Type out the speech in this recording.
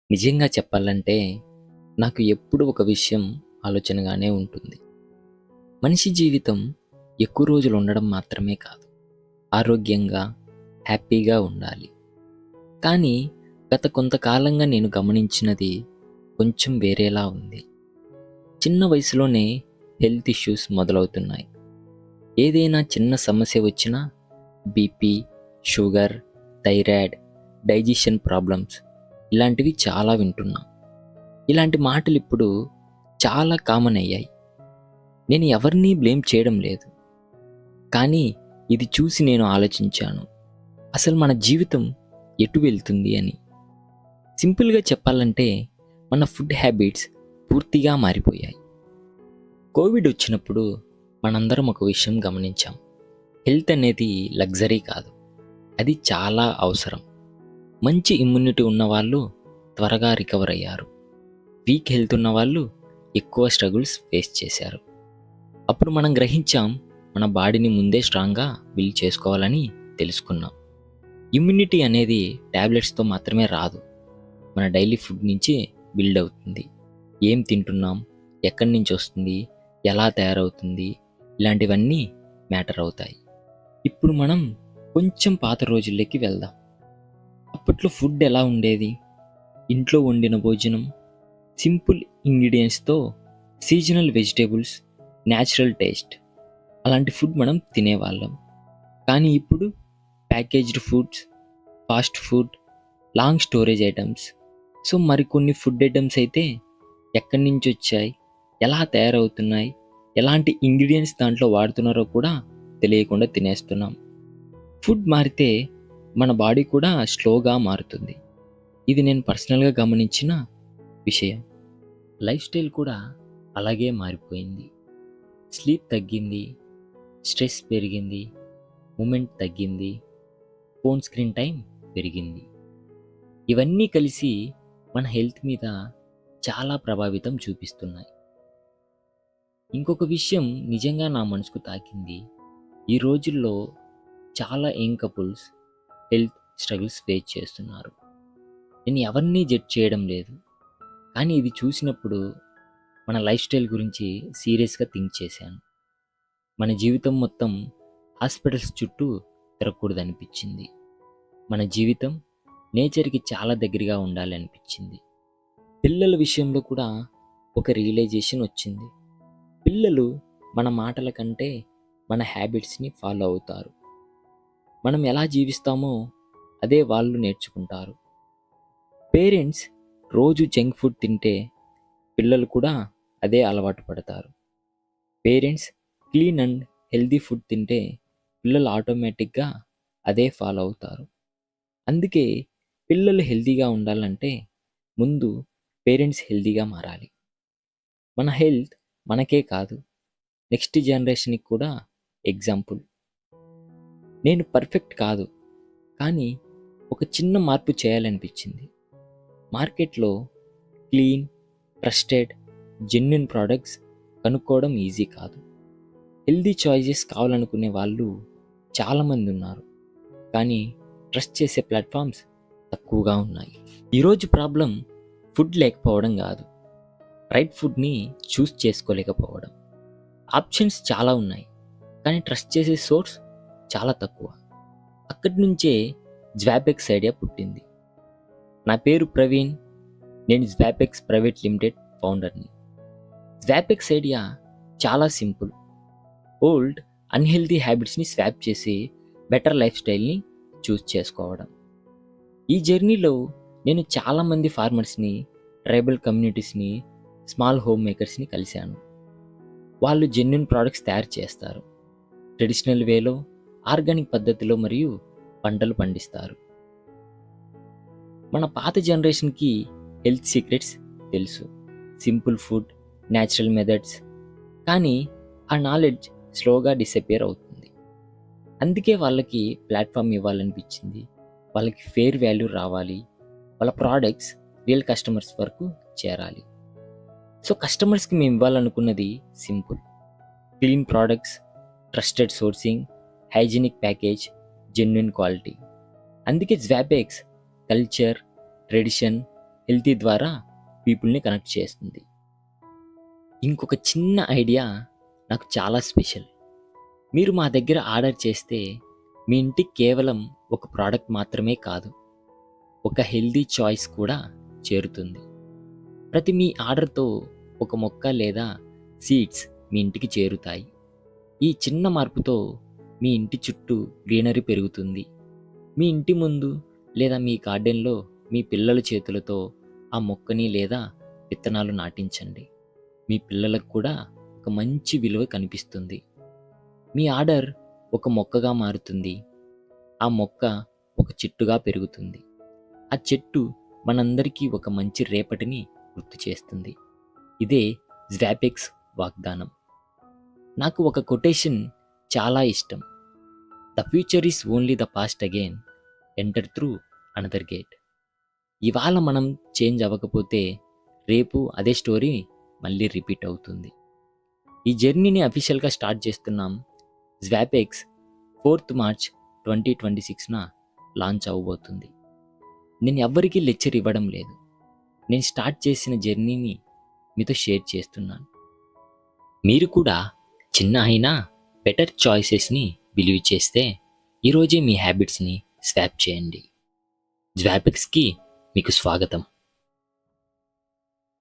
నిజంగా చెప్పాలంటే నాకు ఎప్పుడు ఒక విషయం ఆలోచనగానే ఉంటుంది. మనిషి జీవితం ఎక్కువ రోజులు ఉండడం మాత్రమే కాదు, ఆరోగ్యంగా, హ్యాపీగా ఉండాలి. కానీ గత కొంతకాలంగా నేను గమనించినది కొంచెం వేరేలా ఉంది. చిన్న వయసులోనే హెల్త్ ఇష్యూస్ మొదలవుతున్నాయి. ఏదైనా చిన్న సమస్య వచ్చినా BP, sugar, thyroid, digestion problems ఇలాంటివి చాలా వింటున్నాం. ఇలాంటి మాటలు ఇప్పుడు చాలా కామన్ అయ్యాయి. నేను ఎవరినీ బ్లేమ్ చేయడం లేదు. కానీ ఇది చూసి నేను ఆలోచించాను. అసలు మన జీవితం ఎటు వెళ్తుంది అని. సింపుల్గా చెప్పాలంటే మన ఫుడ్ హ్యాబిట్స్ పూర్తిగా మారిపోయాయి. కోవిడ్ వచ్చినప్పుడు మనందరం ఒక విషయం గమనించాం. హెల్త్ అనేది లగ్జరీ కాదు, అది చాలా అవసరం. మంచి ఇమ్యూనిటీ ఉన్నవాళ్ళు త్వరగా రికవర్ అయ్యారు. వీక్ హెల్త్ ఉన్న వాళ్ళు ఎక్కువ స్ట్రగుల్స్ ఫేస్ చేశారు. అప్పుడు మనం గ్రహించాం, మన బాడీని ముందే స్ట్రాంగ్గా బిల్డ్ చేసుకోవాలని తెలుసుకున్నాం. ఇమ్యూనిటీ అనేది ట్యాబ్లెట్స్తో మాత్రమే రాదు, మన డైలీ ఫుడ్ నుంచి బిల్డ్ అవుతుంది. ఏం తింటున్నాం, ఎక్కడి నుంచి వస్తుంది, ఎలా తయారవుతుంది, ఇలాంటివన్నీ మ్యాటర్ అవుతాయి. ఇప్పుడు మనం కొంచెం పాత రోజుల్లోకి వెళ్దాం. అప్పట్లో ఫుడ్ ఎలా ఉండేది? ఇంట్లో వండిన భోజనం, సింపుల్ ఇంగ్రీడియంట్స్తో, సీజనల్ వెజిటేబుల్స్, న్యాచురల్ టేస్ట్, అలాంటి ఫుడ్ మనం తినేవాళ్ళం. కానీ ఇప్పుడు packaged foods, fast food, long storage items. So మరికొన్ని ఫుడ్ ఐటమ్స్ అయితే ఎక్కడి నుంచి వచ్చాయి, ఎలా తయారవుతున్నాయి, ఎలాంటి ఇంగ్రీడియంట్స్ దాంట్లో వాడుతున్నారో కూడా తెలియకుండా తినేస్తున్నాం. ఫుడ్ మారితే మన బాడీ కూడా స్లోగా మారుతుంది. ఇది నేను పర్సనల్గా గమనించిన విషయం. లైఫ్ స్టైల్ కూడా అలాగే మారిపోయింది. స్లీప్ తగ్గింది, స్ట్రెస్ పెరిగింది, మూమెంట్ తగ్గింది, ఫోన్ స్క్రీన్ టైం పెరిగింది. ఇవన్నీ కలిసి మన హెల్త్ మీద చాలా ప్రభావితం చూపిస్తున్నాయి. ఇంకొక విషయం నిజంగా నా మనసుకు తాకింది. ఈ రోజుల్లో చాలా young couples health struggles face చేస్తున్నారు. నేను ఎవరినీ జడ్జ్ చేయడం లేదు, కానీ ఇది చూసినప్పుడు మన లైఫ్ స్టైల్ గురించి సీరియస్గా థింక్ చేశాను. మన జీవితం మొత్తం హాస్పిటల్స్ చుట్టూ తిరగకూడదు అనిపించింది. మన జీవితం నేచర్కి చాలా దగ్గరగా ఉండాలి అనిపించింది. పిల్లల విషయంలో కూడా ఒక రియలైజేషన్ వచ్చింది. పిల్లలు మన మాటల కంటే మన హ్యాబిట్స్ని ఫాలో అవుతారు. మనం ఎలా జీవిస్తామో అదే వాళ్ళు నేర్చుకుంటారు. పేరెంట్స్ రోజు జంక్ ఫుడ్ తింటే పిల్లలు కూడా అదే అలవాటు పడతారు. Parents clean and healthy food తింటే పిల్లలు ఆటోమేటిక్గా అదే ఫాలో అవుతారు. అందుకే పిల్లలు హెల్దీగా ఉండాలంటే ముందు పేరెంట్స్ హెల్దీగా మారాలి. మన హెల్త్ మనకే కాదు, నెక్స్ట్ జనరేషన్కి కూడా ఎగ్జాంపుల్. నేను పర్ఫెక్ట్ కాదు, కానీ ఒక చిన్న మార్పు చేయాలనిపించింది. మార్కెట్లో క్లీన్, ట్రస్టెడ్, జెన్యున్ ప్రోడక్ట్స్ కనుక్కోవడం ఈజీ కాదు. హెల్దీ చాయిసెస్ కావాలనుకునే వాళ్ళు చాలామంది ఉన్నారు, కానీ ట్రస్ట్ చేసే ప్లాట్ఫామ్స్ తక్కువగా ఉన్నాయి. ఈరోజు ప్రాబ్లం ఫుడ్ లేకపోవడం కాదు, రైట్ ఫుడ్ని చూస్ చేసుకోలేకపోవడం. ఆప్షన్స్ చాలా ఉన్నాయి, కానీ ట్రస్ట్ చేసే సోర్స్ చాలా తక్కువ. అక్కడి నుంచే జ్వాబెక్స్ ఐడియా పుట్టింది. నా పేరు ప్రవీణ్, నేను జ్వాబెక్స్ ప్రైవేట్ లిమిటెడ్ ఫౌండర్ని. జ్వాబెక్స్ ఐడియా చాలా సింపుల్. ఓల్డ్ అన్హెల్దీ హ్యాబిట్స్ని స్వాప్ చేసి బెటర్ లైఫ్ స్టైల్ని చూస్ చేసుకోవడం. ఈ జర్నీలో నేను చాలామంది ఫార్మర్స్ని, ట్రైబల్ కమ్యూనిటీస్ని, స్మాల్ హోమ్ మేకర్స్ని కలిశాను. వాళ్ళు జెన్యున్ ప్రోడక్ట్స్ తయారు చేస్తారు, ట్రెడిషనల్ వేలో, ఆర్గానిక్ పద్ధతిలో మరియు పంటలు పండిస్తారు. మన పాత జనరేషన్కి హెల్త్ సీక్రెట్స్ తెలుసు, సింపుల్ ఫుడ్, న్యాచురల్ మెథడ్స్. కానీ ఆ నాలెడ్జ్ స్లోగా డిసపియర్ అవుతుంది. అందుకే వాళ్ళకి ప్లాట్ఫామ్ ఇవ్వాలనిపించింది. వాళ్ళకి ఫెయిర్ వాల్యూ రావాలి, వాళ్ళ ప్రోడక్ట్స్ రియల్ కస్టమర్స్ వరకు చేరాలి. సో కస్టమర్స్కి మేము ఇవ్వాలనుకున్నది simple: clean products, trusted sourcing, hygienic package, genuine quality. అందుకే జ్వాబెక్స్ కల్చర్, ట్రెడిషన్, హెల్తీ ద్వారా పీపుల్ని కనెక్ట్ చేస్తుంది. ఇంకొక చిన్న ఐడియా నాకు చాలా స్పెషల్. మీరు మా దగ్గర ఆర్డర్ చేస్తే మీ ఇంటికి కేవలం ఒక ప్రోడక్ట్ మాత్రమే కాదు, ఒక హెల్తీ చాయిస్ కూడా చేరుతుంది. ప్రతి మీ ఆర్డర్తో ఒక మొక్క లేదా సీడ్స్ మీ ఇంటికి చేరుతాయి. ఈ చిన్న మార్పుతో మీ ఇంటి చుట్టూ గ్రీనరీ పెరుగుతుంది. మీ ఇంటి ముందు లేదా మీ గార్డెన్లో మీ పిల్లల చేతులతో ఆ మొక్కని లేదా విత్తనాలు నాటించండి. మీ పిల్లలకు కూడా ఒక మంచి విలువ కనిపిస్తుంది. మీ ఆర్డర్ ఒక మొక్కగా మారుతుంది. ఆ మొక్క ఒక చెట్టుగా పెరుగుతుంది. ఆ చెట్టు మనందరికీ ఒక మంచి రేపటిని గుర్తు చేస్తుంది. ఇదే జ్వాపెక్స్ వాగ్దానం. నాకు ఒక కొటేషన్ చాలా ఇష్టం. The future is only the past again, enter through another gate. ఇవాళ మనం చేంజ్ అవ్వకపోతే రేపు అదే స్టోరీ మళ్ళీ రిపీట్ అవుతుంది. ఈ జర్నీని అఫీషియల్గా స్టార్ట్ చేస్తున్నాం. జ్వాపెక్స్ 4th March 2026న లాంచ్ అవ్వబోతుంది. నేను ఎవ్వరికీ లెక్చర్ ఇవ్వడం లేదు. నేను స్టార్ట్ చేసిన జర్నీని మీతో షేర్ చేస్తున్నాను. మీరు కూడా చిన్న అయినా బెటర్ చాయిసెస్ని బిలీవ్ చేస్తే ఈరోజే మీ హ్యాబిట్స్ని స్వాప్ చేయండి. జ్వాపెక్స్కి మీకు స్వాగతం.